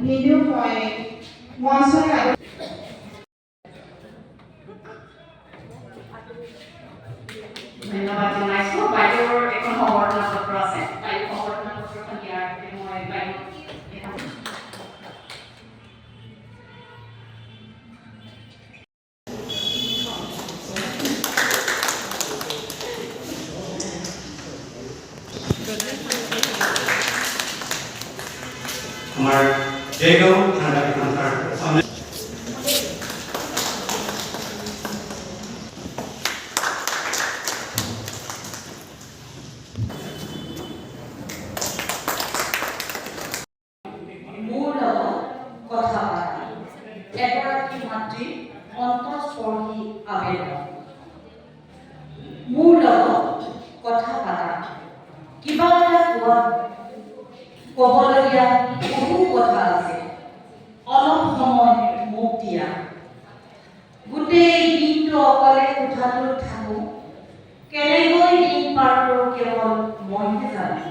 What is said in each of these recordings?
নিদিও মই মঞ্চলৈ ধন্যবাদ জনাইছোঁ। বাইদেউৰ এখন সম্বৰ্ধনা পত্ৰ আছে, বাইদেউ সম্বৰ্ধনা পত্ৰখন দিয়াৰ মই বাইদেউ আমাৰ জয়গাঁও সাংবাদিক সংস্থাৰ মোৰ লগত কথা পাতা এগৰাকী মাতৃৰ অন্তঃস্পৰ্শী আবেদন। মোৰ লগত কথা পাতা কিবা এটা ক'বলগীয়া বহু কথা আছে, অলপ সময় মোক দিয়া। গোটেই দিনটো অকলে কোঠাটোত থাকোঁ, কেনেকৈ দিন পাৰ কৰোঁ কেৱল মইহে জানো।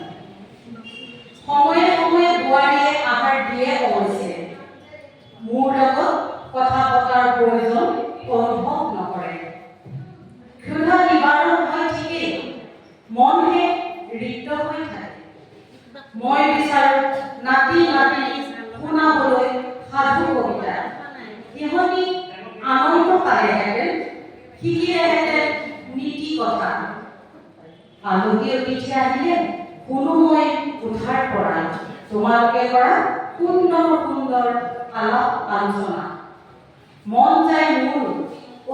সময়ে সময়ে বোৱাৰীয়ে আহাৰ দিয়ে অৱশ্যে, মোৰ লগত কথা পতাৰ প্ৰয়োজন অনুভৱ নকৰে। ক্ষুধা নিবাৰণ হয় ঠিকেই, মনহে ৰিক্ত হৈ থাকে। মই বিচাৰোঁ নাতি নাতিনী শুনাবলৈ সাধু কবিতা, সিহঁতি আনন্দ পালেহেঁতেন, শিকিলেহেঁতেন নীতি কথা। আলহী অতিথি আহিলে শুনো মই কোঠাৰ পৰা তোমালোকে কৰা সুন্দৰ সুন্দৰ আলাপ আলোচনা। মন যায় মোৰ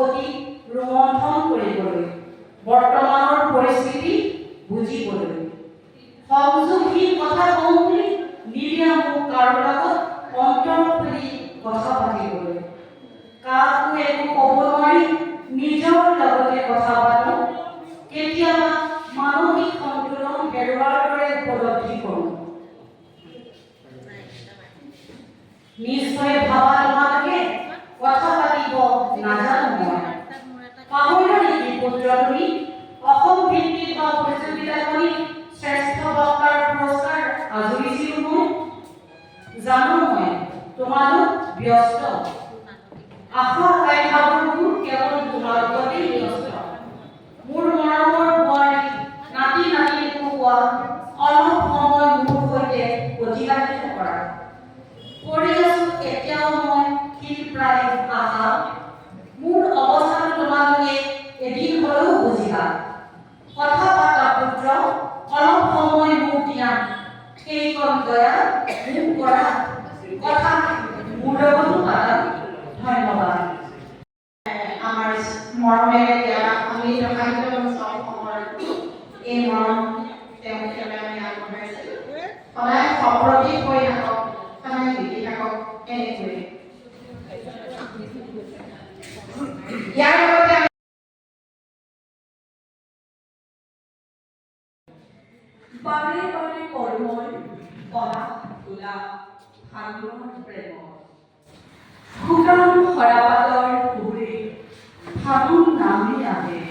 অতি ৰোমন্থন কৰিবলৈ, বৰ্তমানৰ পৰিস্থিতি বুজিবলৈ। সংযোগহীন কথা কওঁ বুলি নিদিয়া মোক কাৰো লগত অন্তৰ খুলি কথা পাতিবলৈ। কাকো একো ক'ব নোৱাৰি নিজৰ লগতে কথা পাতোঁ। কেতিয়াবা মানসিক সন্তুলন হেৰুৱাৰ দৰে উপলব্ধি কৰোঁ। নিশ্চয় ভাবা তোমালোকে কথা পাতিব নাজানো মই। পাহৰিলা নেকি পুত্ৰ তুমি অসম ভিত্তিক বা প্ৰতিযোগিতাখনিত শ্ৰেষ্ঠ বক্তাৰ পুৰস্কাৰ আজুৰিছিলোঁ মই? জানো মই তোমালোক ব্যস্ত, আশা আকাংক্ষাবোৰ কেৱল তোমালোকতেই ব্যস্ত। মোৰ মৰমৰ বোৱাৰী নাতি নাতিনীকো কোৱা অলপ সময় মোৰ সৈতে অতিবাহিত কৰা। কৰি আছোঁ এতিয়াও মই ঠিক প্ৰায় আশা, মোৰ অৱস্থাটো তোমালোকে এদিন হ'লেও বুজিবা। কথা পাতা পুত্ৰ, অলপ সময় মোক দিয়া, সেইকণ দয়া মোক কৰা, কথা মোৰ লগতো পাতা। ধন্যবাদ। আমাৰ মৰমেৰে দিয়া আমি প্ৰকাশিত অঞ্চলসমূহৰ এই মৰম তেওঁলোকে আমি আগবঢ়াইছোঁ। সদায় সপ্ৰতিভ হৈ থাকক, সদায় জিকি থাকক এনেকৈ। ইয়াৰ লগতে বাৰে বাৰে কৰ্মই পলাশ ফুলা ফাগুনৰ প্ৰেমত। শুকান সৰাপাতৰ কুহুৰি ফাগুন নামি আহে।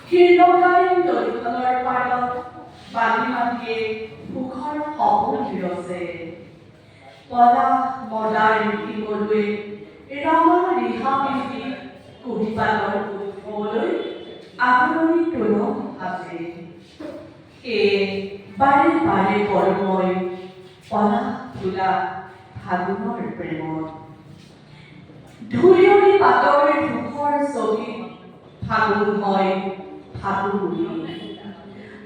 শীৰ্ণকালীন নদীখনৰ পাৰত বালি মাটিয়ে সুখৰ সপোন বিৰচে। পলাশ মদাৰ ৰীতিমলৈ ৰঙা ৰিহা পিন্ধি কুঁহিপাতৰ উৎসৱলৈ আদৰণি তোলক আছে। সেয়ে বাৰে বাৰে কৰ্মই পলাশ ফুলা ফাগুনৰ প্ৰেমত। ধূলিয়ৰী পাতৰ ধূসৰ ছবি ফাগুন হয় ফাগুনী।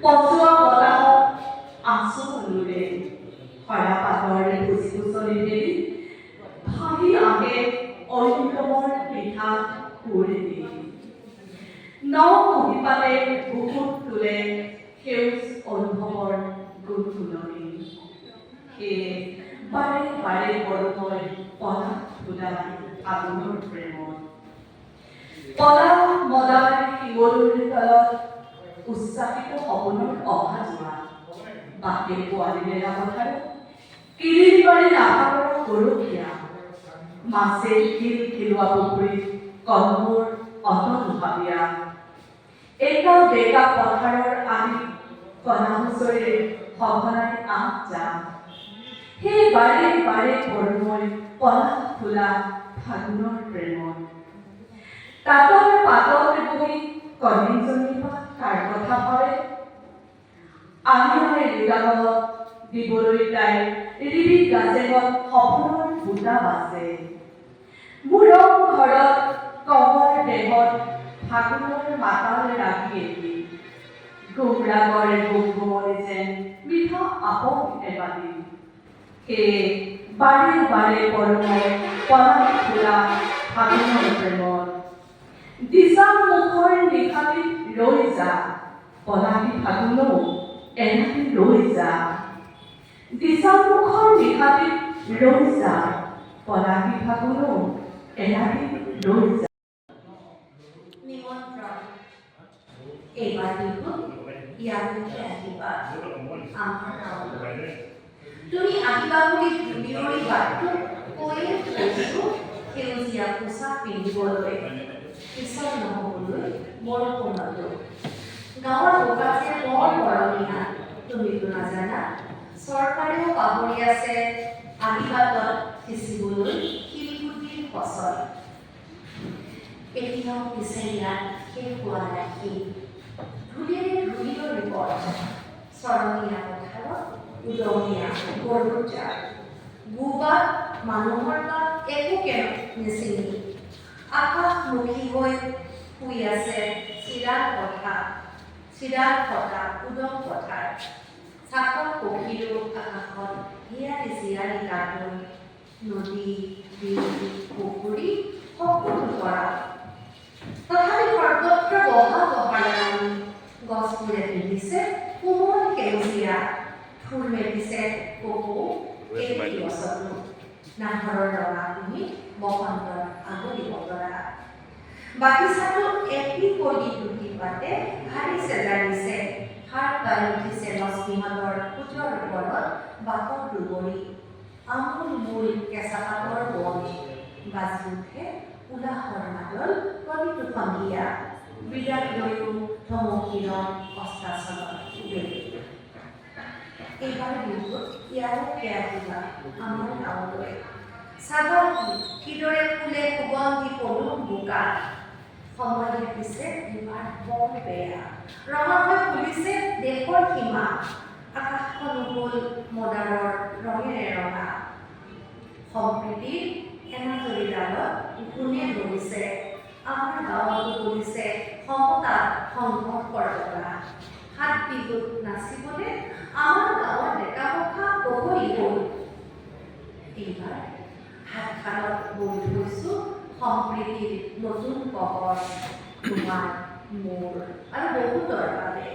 পচোৱা বতাহত আঁচু নুৰে, সৰা পাতৰ ফুচফুচনি মেলি ভাহি আহে অন্যতমৰ পিঠা সুৰেদি। ন কুঁহিপাতে বুকুত তোলে সেউজ অনুভৱৰ গুণগুণনি। সেয়ে বাৰে বাৰে কৰ্মই পলাশ ফুলা ফাগুনৰ প্ৰেমত। পলাশ মদাৰ শিৱলিৰ তলত উচ্চাসিত সপোনৰ অহা যোৱা। বাটে পোৱালি মেলা পথাৰত কিৰিলি বাৰী আকাৰৰ গৰখীয়া। মাছে শিল খেলোৱা পুখুৰীত কলমূৰ অতনুভাৱীয়া। একা বেকা পথাৰৰ আলি কলা হুঁচৰিৰে সঘনাই আহ যাম। সেই বাৰে বাৰে কৰ্মই পলাশ ফুলা ফাগুনৰ প্ৰেমত তাঁতৰ পাতত বহি কণীজনী বা কাৰ কথা হয় আমিয়াই লুগালত দিবলৈ তাই ৰিবি গাজেগত সপোনৰ বুটা বাজে মূৰৰ ঘৰত কবৰ দেহত ফাগুনৰ মাতাল ৰাগি এটি গোমৰাগৰে গোমগোমৰে যেন মিঠা আপং এবাদি সেয়ে বাৰে বাৰে কৰ্মই পলাশ ফুলা ফাগুনৰ প্ৰেমত দিশা মুখৰ নিশাটিত ৰৈ যা পলাশী ফাগুনো এনাটি ৰৈ যা দিশা মুখৰ নিশাটিত ৰৈ যা পলাশী ফাগুনো এনাটি ৰৈ যা নিমন্ত্ৰণ এইবাৰ বিহুত ইয়ালৈকে আহিবা আমাৰ গাঁৱলৈ তুমি আহিবা বুলি ধূলিমৰি বাটটো কৈয়ে থৈছোঁ সেউজীয়া পোছাক পিন্ধিবলৈ পিছত নহ'বলৈ বৰষুণতো গাঁৱৰ বোকাছে বৰ গৰমীয়া তুমিতো নাজানা চৰকাৰেও পাহৰি আছে আদিবাটত সিঁচিবলৈ শিলগুটিৰ ফচল এতিয়াও পিছে ইয়াত শেষ হোৱা নাই ধূলিৰে ধূলিৰ ৰিপৰ্ট চৰণীয়া পথাৰত উদঙীয়া গৰুৰ জাক গোবাত মানুহৰ গাত একোকে নিচিনি আকাশমুখী হৈ শুই আছে চিৰাল ফটা উদং পথাৰ চাকৰ পক্ষীৰো আকাশত হিয়ালি জিৰালি কাটৈ নদী বিল পুখুৰী সকলো পৰা তথাপি সৰ্বত্ৰ বহা বহাৰাণী গছবোৰে পিন্ধিছে কোমল সেউজীয়া ফুল মেলিছে কপৌ এই গছতো নাহৰৰ ৰঙা তুমি বসন্তৰ আগলি বতৰা বাগিচাটো এটি কলি দুটি পাতে ভাৰিছে জাৰিছে সাৰ পাই উঠিছে লক্ষ্মীহঁতৰ পুজৰ ওপৰত বাটত দুবৰি আমুল মূল কেঁচা পাতৰ বন বাজি উঠে উলাহৰ মাদল প্ৰতিটো সন্ধিয়া বিৰাট লৈও ধমকীৰৰ অস্তাচলত উবেলি এইবাৰ বিহুত ইয়ালৈকে আহিবা আমাৰ গাঁৱলৈ চাবা কিদৰে ফুলে সুগন্ধি পদুম বোকা সময় দেখিছে এইবাৰ বৰ বেয়া ৰঙা হৈ ফুলিছে দেশৰ সীমা আকাশখন হ'ল মদাৰৰ ৰঙেৰে ৰঙা সম্প্ৰীতিৰ এনাজৰী ডালত ঘূনে ধৰিছে আমাৰ গাঁৱতো ধৰিছে সমতা সংঘৰ্ষৰ ডলা হাত বিহুত নাচিবলৈ আমাৰ গাঁৱৰ ডেকা পখা বহৰি গ'ল এইবাৰ হাতখনত বৈ থৈছোঁ সম্প্ৰীতিৰ নতুন কবৰ তোমাৰ মোৰ আৰু বহুতৰ বাবে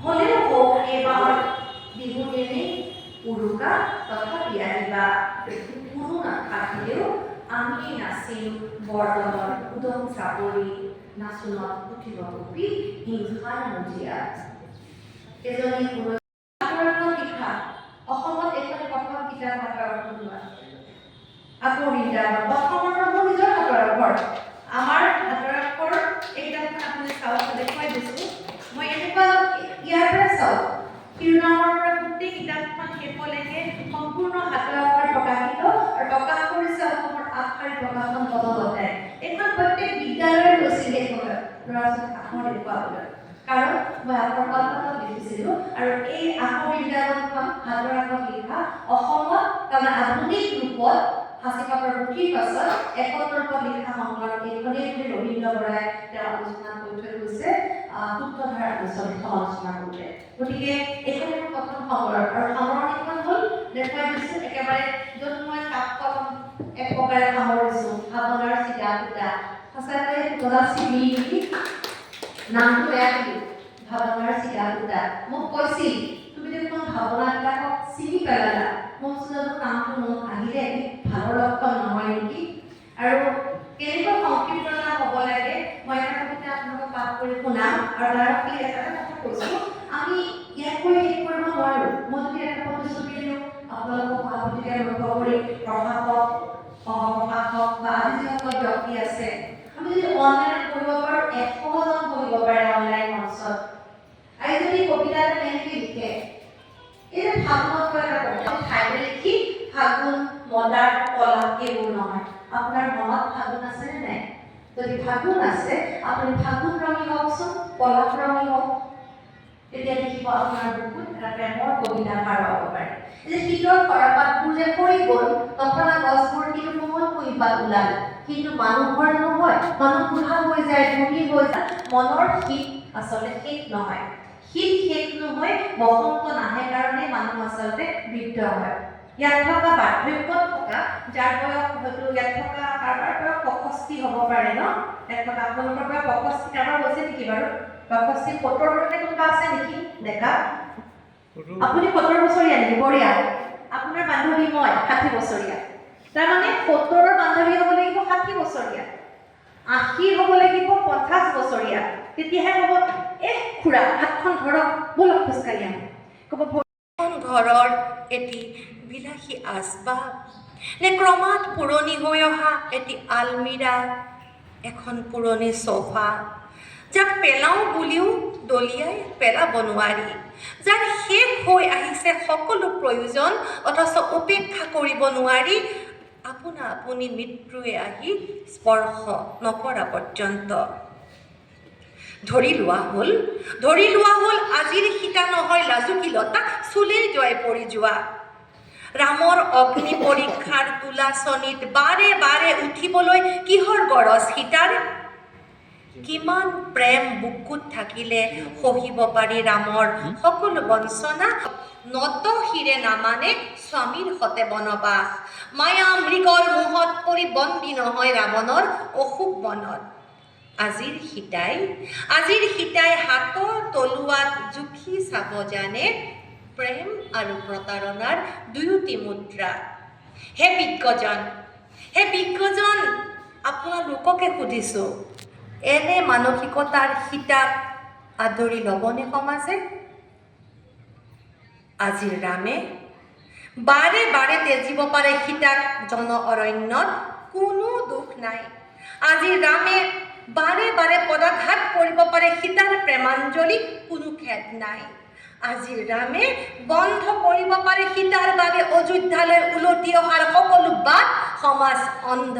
হ'লেও হওক এইবাৰ বিহু দিনেই উৰুকা তথাপি আহিবা কোনো নাথাকিলেও আমি নাচিম বৰদলৰ উদং চাপৰি নাচোনত উঠিব কপি হিংসাৰ মজিয়া এজনী লিখা অসমত এখন প্ৰথম কিতাপ হাতৰ লোৱা আকৌ অসমৰ নিজৰ হাতৰ ঘৰ আমাৰ হাতৰ আখৰ এই কিতাপখন আপুনি চাওক দেখুৱাই দিছোঁ মই এনেকুৱা ইয়াৰ পৰা চাওক শিৰোনামৰ পৰা গোটেই কিতাপখন শেষলৈকে সম্পূৰ্ণ হাতৰ আখৰ প্ৰকাশিত আৰু প্ৰকাশ কৰিছে অসমৰ আগশাৰী প্ৰকাশন পদবতাই এইখন প্ৰত্যেক বিদ্যালয়ৰ লৈছিল এই ল'ৰা ছোৱালীক আখৰ দেখুৱাবলৈ কাৰণ মই আখৰ কল্পনাত লিখিছিলোঁ আৰু এই আখৰ বিদ্যালয়খন হাতৰ আখৰ লিখা অসমত তাৰমানে আধুনিক ৰূপত হাচিকাপৰ মুঠিৰ পাছত 71 ৰূপত লিখা সংকলন এইখনেই বুলি ৰবীন্দ্ৰ বৰাই তেওঁ আলোচনা কৰি থৈ গৈছে সূত্ৰধাৰ আলোচনা কৰোঁতে গতিকে এইখন প্ৰথম সংকলন আৰু সামৰণিখন হ'ল দেখুৱাই দিছোঁ একেবাৰে য'ত মই কাপখন এক প্ৰকাৰে সামৰিছোঁ ভাৱনাৰ চিটা ফুটা সঁচাকৈ গদা চিনি নেকি নামটো বেয়া নেকি ভাৱনাৰ চিটা ফুটা মোক কৈছিল তুমি দেখোন ভাৱনাবিলাকক চিনি পেলালা মোক জানো নামটো মনত আহিলে ভালৰ লক্ষণ নহয় নেকি আৰু কেনেকুৱা সংক্ষিপ্ততা হ'ব লাগে মই এটা কবিতা আপোনালোকক পাঠ কৰি শুনাম আৰু তাৰ খালি এটা কথা কৈছোঁ আমি ইয়াত কৈ শেষ কৰিব নোৱাৰোঁ মই যদি এটা প্ৰতিশ্ৰুতি দিওঁ আপোনালোকক সভাপতিকে লক্ষ্য কৰি প্ৰশাসক সহপ্ৰশাসক বা আজি যিসকল ব্যক্তি আছে আমি যদি অনলাইনত পঢ়িব পাৰোঁ 100জন পঢ়িব পাৰে অনলাইন মঞ্চত আৰু যদি কবিতা এটা কেনেকৈ লিখে এই যে ভাৱনাত এটা কবিতা ঠাইতে লিখি ফাগুন মদাৰ পলাশ এইবোৰ নহয় আপোনাৰ মনত ফাগুন আছেনে নাই যদি ফাগুন আছে আপুনি ফাগুন ৰঙী হওকচোন পলাশ ৰঙী হওক তেতিয়া দেখিব আপোনাৰ বুকুত এটা প্ৰেমৰ কবিতা পাৰ হ'ব পাৰে যে শীতৰ সৰাপাতবোৰ যে সৰি গ'ল তথা গছবোৰ কিন্তু কোমল কুঁহিপাত ওলাল কিন্তু মানুহৰ নহয় মানুহ বুঢ়া হৈ যায় বুঢ়ী হৈ যায় মনৰ শীত আচলতে শেষ নহয় শীত শেষ নহয় বসন্ত নাহে কাৰণে মানুহ আচলতে বৃদ্ধ হয় ইয়াত থকা বাৰ্ধক্যত থকা যাৰ বয়স হয়তো ইয়াত থকা কাৰোবাৰ পৰা 65 হ'ব পাৰে ন ইয়াত থকা আপোনালোকৰ পৰা 65 কাৰোবাৰ হৈছে নেকি বাৰু 65 70 বছৰতে কোনোবা আছে নেকি ডেকা আপুনি 70 বছৰীয়া নেকি বঢ়িয়া আপোনাৰ বান্ধৱী মই 60 বছৰীয়া তাৰমানে 70ৰ বান্ধৱী হ'ব লাগিব 60 বছৰীয়া 80 হ'ব লাগিব 50 বছৰীয়া তেতিয়াহে হ'ব খুৰা হাতখন ধৰক বলক খোজকাঢ়ি আহোঁ ক'ব ঘৰৰ এটি বিলাসী আচবাব নে ক্ৰমাৎ পুৰণি হৈ অহা এটি আলমিৰা এখন পুৰণি চোফা যাক পেলাওঁ বুলিও দলিয়াই পেলাব নোৱাৰি যাৰ শেষ হৈ আহিছে সকলো প্ৰয়োজন অথচ উপেক্ষা কৰিব নোৱাৰি আপোনা আপুনি মৃত্যুৱে আহি স্পৰ্শ নকৰা পৰ্যন্ত ধৰি লোৱা হ'ল আজিৰ সীতা নহয় লাজুকীলতা চুলেই জয় পৰি যোৱা ৰামৰ অগ্নি পৰীক্ষাৰ তুলাচনীত বাৰে বাৰে উঠিবলৈ কিহৰ গৰজ সীতাৰ কিমান প্ৰেম বুকুত থাকিলে সহিব পাৰি ৰামৰ সকলো বঞ্চনা নত শিৰে নামানে স্বামীৰ সতে বনবাস মায়া মৃগৰ মোহত পৰি বন্দী নহয় ৰাৱণৰ অশোক বনত আজিৰ সীতাই হাতৰ তলুৱাত জুখি চাব জানে প্ৰেম আৰু প্ৰতাৰণাৰ দুয়োটি মুদ্ৰা হে বিজ্ঞজন আপোনালোককে সুধিছোঁ এনে মানসিকতাৰ সীতাক আদৰি ল'বনে সমাজে আজিৰ ৰামে বাৰে বাৰে তেজিব পাৰে সীতাক জন অৰণ্যত কোনো দুখ নাই আজিৰ ৰামে বাৰে বাৰে পদাঘাত কৰিব পাৰে সীতাৰ প্ৰেমাঞ্জলি কোনো খেদ নাই আজিৰ ৰামে বন্ধ কৰিব পাৰে সীতাৰ বাবে অযোধ্যালৈ উলটি অহাৰ সকলো বাট সমাজ অন্ধ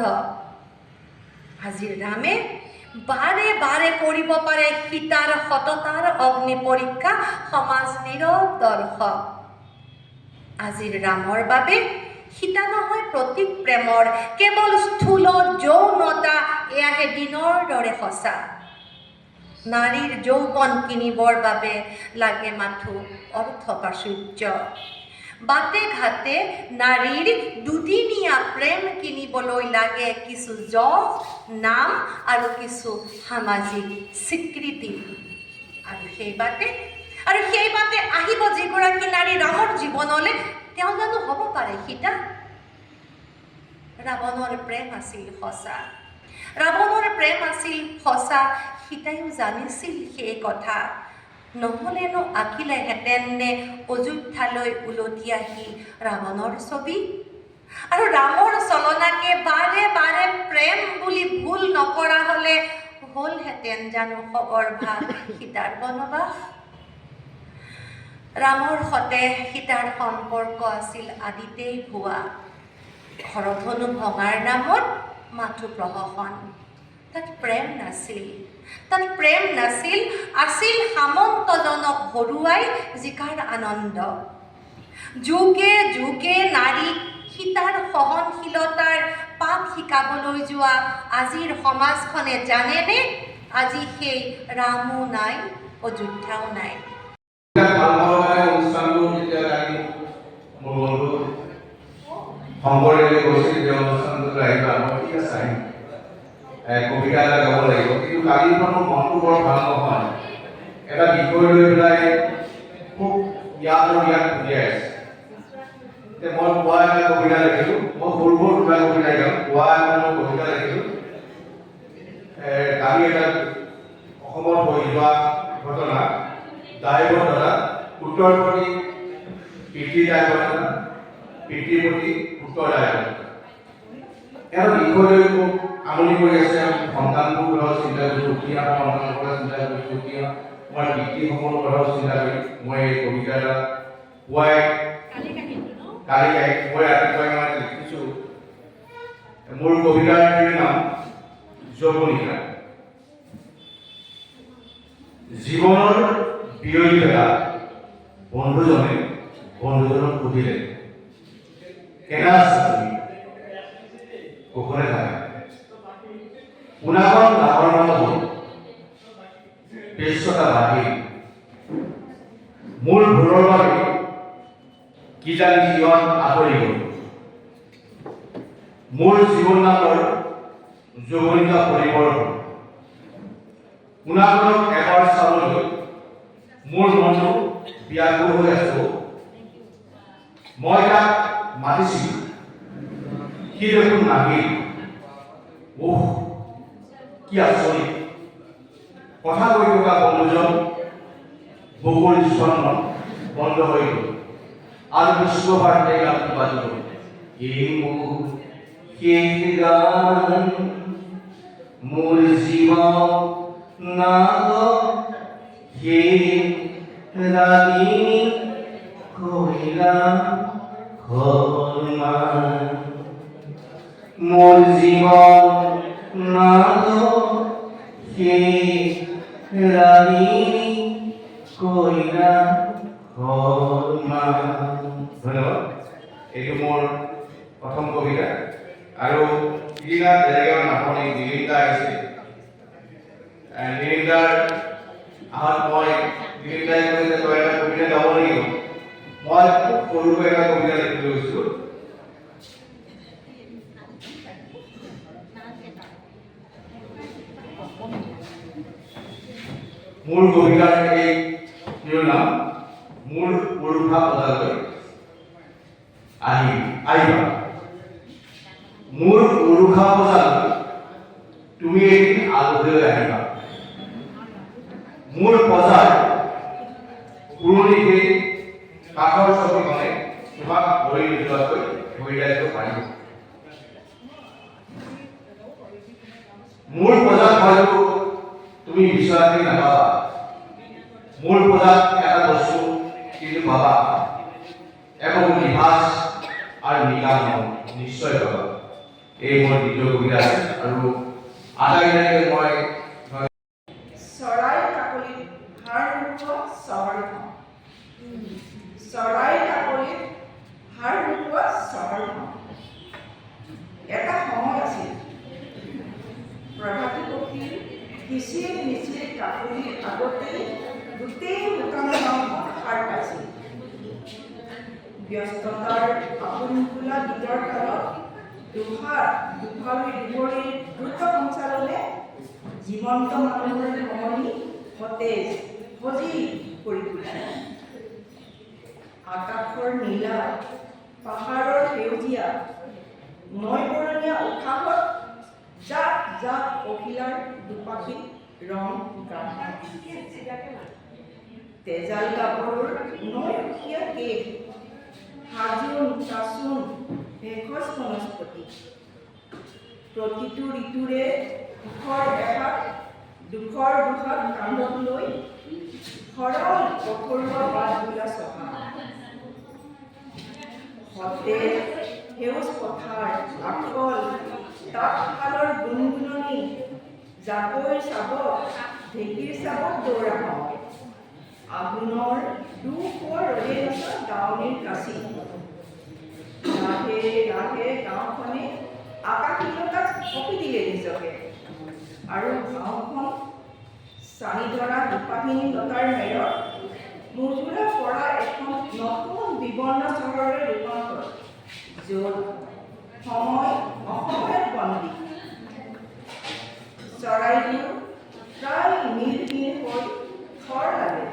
আজিৰ ৰামে বাৰে বাৰে কৰিব পাৰে সীতাৰ সততাৰ অগ্নি পৰীক্ষা সমাজ নীৰৱ দৰ্শক আজিৰ ৰামৰ বাবে সীতা নহয় প্ৰতীক প্ৰেমৰ কেৱল স্থূল যৌনতা এয়াহে দিনৰ দৰে সঁচা নাৰীৰ যৌৱন কিনিবৰ বাবে লাগে মাথো অৰ্থ প্ৰাচুৰ্য বাটে ঘাটে নাৰীৰ দুদিনীয়া প্ৰেম কিনিবলৈ লাগে কিছু যশ নাম আৰু কিছু সামাজিক স্বীকৃতি আৰু সেইবাতে আহিব যিগৰাকী নাৰী ৰামৰ জীৱনলৈ তেওঁ জানো হ'ব পাৰে সীতা ৰাৱণৰ প্ৰেম আছিল সঁচা সীতাইও জানিছিল সেই কথা নহ'লেনো আঁকিলেহেঁতেন নে অযোধ্যালৈ উলটি আহি ৰাৱণৰ ছবি আৰু ৰামৰ চলনাকে বাৰে বাৰে প্ৰেম বুলি ভুল নকৰা হ'লে হ'লহেঁতেন জানো সগৰ্ভা সীতাৰ বনবাস ৰামৰ সতে সীতাৰ সম্পৰ্ক আছিল আদিতেই ভুৱা ঘৰধনু ভঙাৰ নামত মাথো প্ৰহসন তাত প্ৰেম নাছিল আছিল সামন্তজনক হৰুৱাই জিকাৰ আনন্দ যুগে যুগে নাৰীক সীতাৰ সহনশীলতাৰ পাঠ শিকাবলৈ যোৱা আজিৰ সমাজখনে জানেনে আজি সেই ৰামো নাই অযোধ্যাও নাই শংকৰদেৱে কৈছিল যে অনুষ্ঠানটোত আহিব মই ঠিক আছে আহিম কবিতা এটা গাব লাগিব কিন্তু কালিৰ পৰা মোৰ মনটো বৰ ভাল নহয় এটা বিষয় লৈ পেলাই খুব ইয়াত উলিয়াই আছে মই পুৱা এটা কবিতা লিখিলোঁ মই সৰু দুটা কবিতা গাওঁ পুৱা এটা মই কবিতা লিখিলোঁ কালি এটা অসমৰ হৈ যোৱা ঘটনা দায়বদ্ধতা উত্তৰ প্ৰতি পিতৃ দায়বদ্ধতা পিতৃৰ প্ৰতি উত্তৰ দায়বদ্ধতা এটা বিষয় লৈ মোক আমনি কৰি আছে সন্তানটোৰ কথাও চিন্তা কৰিছোঁ উঠি অহা সন্তানৰ কথা চিন্তা কৰিছোঁ উঠি অহা মই পিতৃসকলৰ কথাও চিন্তা কৰি মই এই কবিতা এটা পুৱাই কালি মই ৰাতিপুৱাই মানে লিখিছোঁ মোৰ কবিতাটিৰ নাম যৌৱনিকা। জীৱনৰ বিৰলি বেলা বন্ধুজনে বন্ধুজনক সুধিলে, কেনে আছা তুমি? কুশলে থাকে। পুনাখন ডাঙৰ মানুহ হ'ল, ব্যস্ততা বাঢ়িল। মোৰ ভুলৰ বাবে কি জানি জীৱন আঁতৰি গ'ল। মোৰ জীৱন নামৰ যৌৱনিকা পৰিৱৰ্তন। পুনাখনক এবাৰ চাবলৈ মোৰ মনটো ব্যাকুল হৈ আছে। মই তাক মাতিছিলোঁ, সি দেখোন নাহিল। ওহ, কি আচৰিত! কথা কৈ থকা বন্ধুজন বগৰী স্বৰ্ণ বন্ধ হৈ গ'ল আৰু বিশ্বভাৰতী গানটো বাজিব। এই মোৰ শেষ গান, মোৰ জীৱন নাগ সেই ৰাণী কইনা ঘৰমান। মোৰ জীৱন নাগ সেই ৰাণী কইনা ঘৰমান। ধন্যবাদ। এইটো মোৰ প্ৰথম কবিতা। আৰু সিদিনা বেলেগৰ নাপনি নীলিন্দা আহিছে। নীলিন্দাৰ আহত মই নীলিন্দাই কৈছে তই এটা কবিতা গাব লাগিব। মই খুব সৰুকৈ এটা কবিতা লিখি লৈছোঁ। মোৰ কবিতাৰ এই শিৰোনাম মোৰ উৰুষা পদালৈ আহিবা। মোৰ উৰুষা পদালৈ তুমি এদিন আলহী হৈ আহিবা। মোৰ পজাৰ পুৰণি সেই কাঠৰ ছবিখনে তোমাক ভৰি নোযোৱাকৈ ধৰি ৰাখিব পাৰিব। মোৰ পজাত হয়তো তুমি বিচৰাকৈ নাপাবা। মোৰ পজাত এটা বস্তু কিন্তু পাবা, একো নিভাজ আৰু নিকাম নিশ্চয় পাবা। এই মোৰ দ্বিতীয় কবিতা আছে। আৰু আটাইকেইটাকে মই চৰাই কাকলিত হাৰ নোপোৱা চহৰখন। চৰাই কাকলিত হাৰ নোপোৱা চহৰখন। এটা সময় আছিল, প্ৰভাতী পক্ষীৰ কিচিৰ মিচিৰ কাকলিৰ আগতেই গোটেই দোকানখন সাৰ পাইছিল। ব্যস্ততাৰ আপোন খোলা গীতৰ কালত দুপৰীৰ দ্ৰুত সঞ্চালনে জীৱন্ত মানুহৰ মনি সতেজ সজীৱ কৰি তুলিছে। আকাশৰ নীলা, পাহাৰৰ সেউজীয়া, নৈবৰণীয়া উশাহত জাক জাক পখিলাৰ দুপাশিত ৰং গাঢ়। তেজাল কাপোৰৰ নৈসুকীয়া কেক, সাজোন কাচোন ভেষজ বনস্পতি। প্ৰতিটো ঋতুৰে দুখৰ দুখত কান্ধত লৈ সৰল কঠোৰ বাটবোলা চহা। সতেজ সেউজ পথাৰ, আখল তাঁতশালৰ গুণগুণনি, জাকৈ চাবক ঢেঁকীৰ চাবক দৌৰা হওঁ। আঘোণৰ দুপৰ ৰদে নচা দাৱনীৰ কাচি। লাহে লাহে গাঁওখনে আকাশীলতাত কঁপি দিলে নিজকে। আৰু গাঁওখন চানি ধৰা দুপাহিনী লতাৰ মেৰত মজুৰা পৰা এখন নতুন বিবৰ্ণ চহৰলৈ ৰূপান্তৰ, য'ত সময় অসময়ত বন্দী। চৰাইবোৰ প্ৰায় মিলহীন হৈ থৰ লাগে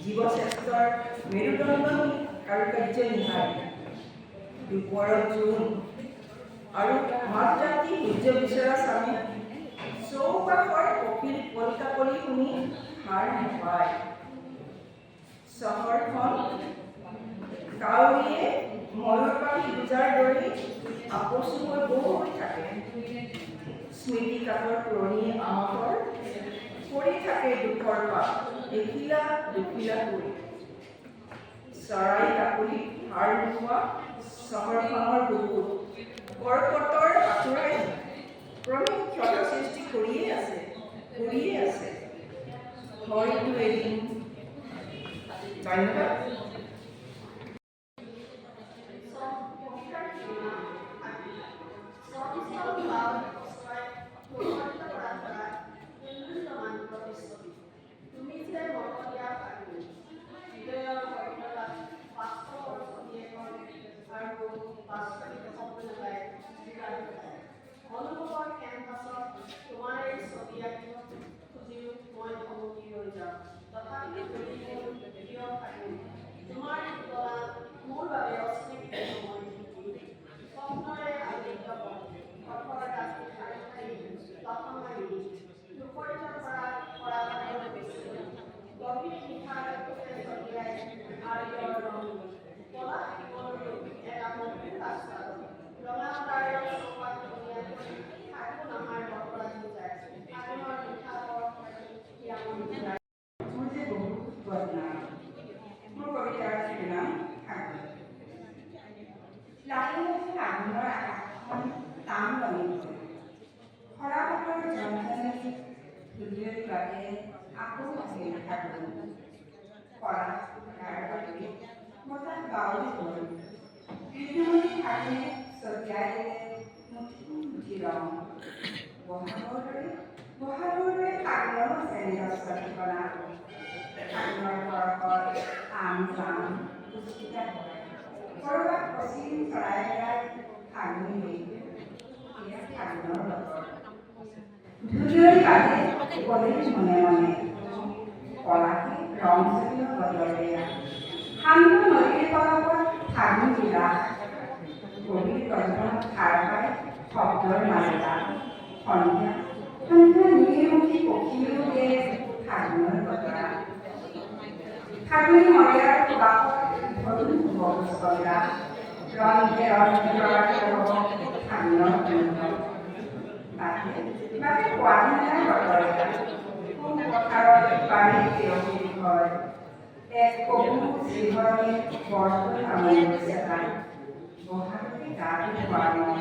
জীৱশ্ৰেষ্ঠৰ মেৰুদণ্ডহীন কাৰুকাৰ্য নিহাৰি। দুপৰত জোন আৰু মাজৰাতি সূৰ্য বিচৰা স্বামী চৌপাশৰ পক্ষীৰ কলকাকলি শুনি সাৰ নাপায়। চহৰখন কাউৰীয়ে ময়ূৰ পাখি গুজাৰ দৰে আপচু হৈ বৈ থাকে। স্মৃতি কাঠৰ পুৰণি আমঠৰ পৰি থাকে দুখৰ পাত এখিলা দুখিলা কৰি। চৰাই কাকলি হাৰ নোপোৱা চহৰখনৰ বুকুত কৰ্কটৰ আঁতৰাই ক্ৰমে ক্ষত সৃষ্টি কৰিয়ে আছে হয়তো এদিন ধন্যবাদ অনুভৱৰ কেম্পাছত তোমাৰ এই ছবি আঁকিব খুজিও মই থমকি ৰৈ যাওঁ তথাপি যদি মোৰ প্ৰিয় ঠাই তোমাৰ তুলনা মোৰ বাবে অস্বীকৃত সময় স্বপ্নৰে আবৃত পথৰ ৰাতি তথমাৰি দুপৰীয়া পৰা গভীৰ নিশাৰ ছবিয়াই আৰ্যৰ ৰং কলা জীৱনলৈ এটা মধুৰ ৰাস্তা ৰঙা তাৰেৰ চৌপাত ঠাকুৰ আমাৰ বৰপৰা যায় ঠাকুৰৰ মিঠা বৰ মোৰ যে বহুত বদনাম মোৰ কবিতাৰ নাম আগুন লাহে লাহে আগুনৰ আকাশখন টান ৰঙি সৰা বতৰ জনজনী ধুলিৰ বাটে আকৌ আহিল আগুন পৰা তাৰ বাটে বতাহ বাউলি গ'ল কৃষ্ণমণি আগুনে ছটিয়াই দিলে মুঠি ৰং বহাগৰ দৰে আগুনৰ চেনিৰ ঠিকনা আগুনৰ বৰফত আম জাম পুষ্পিতা হয় ক'ৰবাত অচিন চৰাইবিলাক আগুনি আগুনৰ লগত ধুলিয়ৰি বাটে কলিৰ মনে মনে কলাকে ৰং চলিও বতৰীয়া শান্ত নদীৰ পলকত ফাগুন বিলাস গভীৰ গজনত খাৰ পাই শব্দৰ মাজেলা সন্ধ্যা নিৰ্মুখী পক্ষীও দিয়ে ফাগুনৰ বতৰা ফাগুনী মৰিয়াৰ সুবাসত ধৰি বগা ৰন্ধে ফাগুনৰ বাটে পোৱালি নাই বতৰীয়া পথাৰত পানীত থিয়হি ঘৰ এক কবু শ্ৰীহৰণে বৰকৈ সামৰি গৈছে তাই বহাগতে গাটো খোৱাৰ মন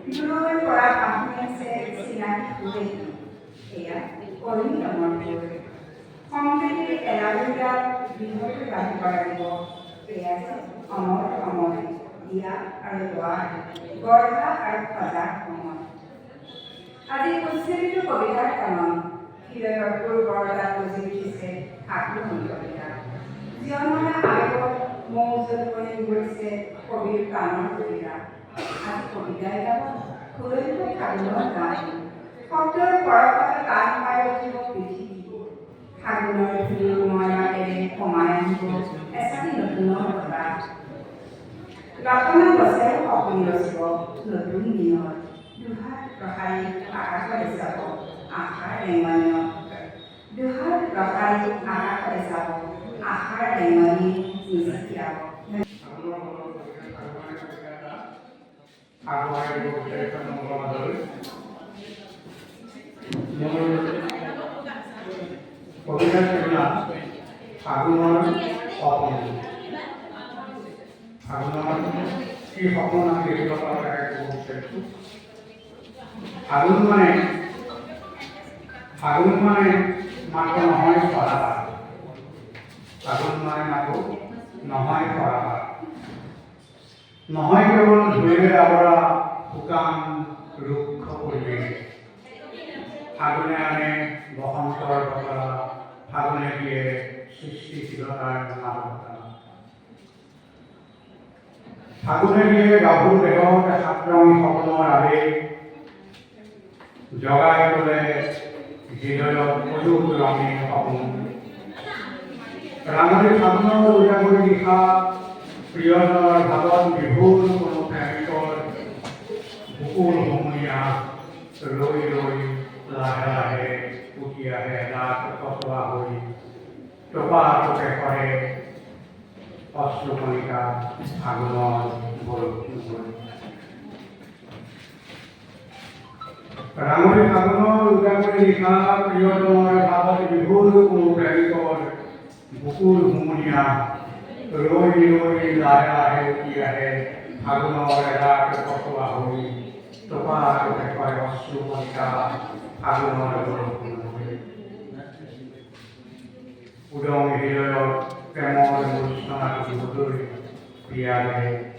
দূৰৈ পৰা আহি আছে চিনাকি সুৰে এয়া অৰিন্দমৰ সুৰ সম্প্ৰীতিৰ এৰাবিডাল বৃহৎ বাঢ়িব লাগিব এয়া যে অমৰ সময় দিয়া আৰু লোৱা গঢ়া আৰু সজাগ সময় আজি উচ্চাৰিত কবিতাৰ কানন হৃদয়ৰ বৰদাত বজি উঠিছে আত্মহী কবিতা জীৱনৰ আবেগত মৌজত কৰি গৈছে কবিৰ প্ৰাণৰ কবিতা আজি কবিতাই গাব সুৰক্ষিত ফাগুনৰ গান শব্দৰ পৰকত কাণ পাই উঠিব পৃথিৱী ফাগুনৰ ধূলিৰ ময়মাতেৰে সোমাই আহিব এচাৰি নতুনৰ বতাহ ৰতনা গছেও সপোন ৰচিব নতুন দিনত দুহাত প্ৰসাৰী আকাশলৈ চাব আশাৰ ৰেঙনি দুহাত প্ৰসাৰী আকাশলৈ চাব আশাৰ ৰেঙনি নিচিতিয়াব কবিতাৰ শিৰোনাম ফাগুনৰ সপোন ফাগুনৰ কি সপোন আমি দেখিব পাৰোঁ তাকে ক'ব বিচাৰিছোঁ ফাগুন মানে মাত্ৰ নহয় ফৰাপাত ফাগুন মানে মাত্ৰ নহয় ফৰাপাত নহয় কেৱল ধূলিৰে আৱৰা শুকান ৰুক্ষ পৰিৱেশ ফাগুনে আনে বসন্তৰ বতৰা ফাগুনে দিয়ে সৃষ্টিশীলতাৰ মাদকতা ফাগুনে দিয়ে গাভৰু দেহত সাতৰঙী সপোনৰ আবেগ জগাই তোলে হৃদয়ত অযুত ৰঙীন সপোন ৰাঙলী ফাগুনৰ উজাগৰি নিশা প্ৰিয়জনৰ ভাগত বিভোৰ কোনো প্ৰেমিকৰ বুকুৰ হুমুৰীয়া ৰৈ ৰৈ লাহে লাহে উঠি আহে দাঁত কচোৱা হৈ টোপা টোপে কৰে অশ্ৰুকণিকা ফাগুনৰ বৰষুণ হৈ ৰাঙলী ফাগুনৰ উজাগৰি নিশা প্ৰিয়জনৰ ভাগত বিভোৰ কোনো প্ৰেমিকৰ বুকুৰ হুমুৰীয়া ৰৈ ৰৈ লাহে লাহে উঠি আহে ফাগুনৰ এৰাত পঠোৱা হৈ টপাত দেখুৱাই অশ্ৰু কণিকা ফাগুনৰ বৰষুণ হৈ উদং হৃদয়ত প্ৰেমৰ মূৰ্ছনাটো দিবলৈ বিয়াৰে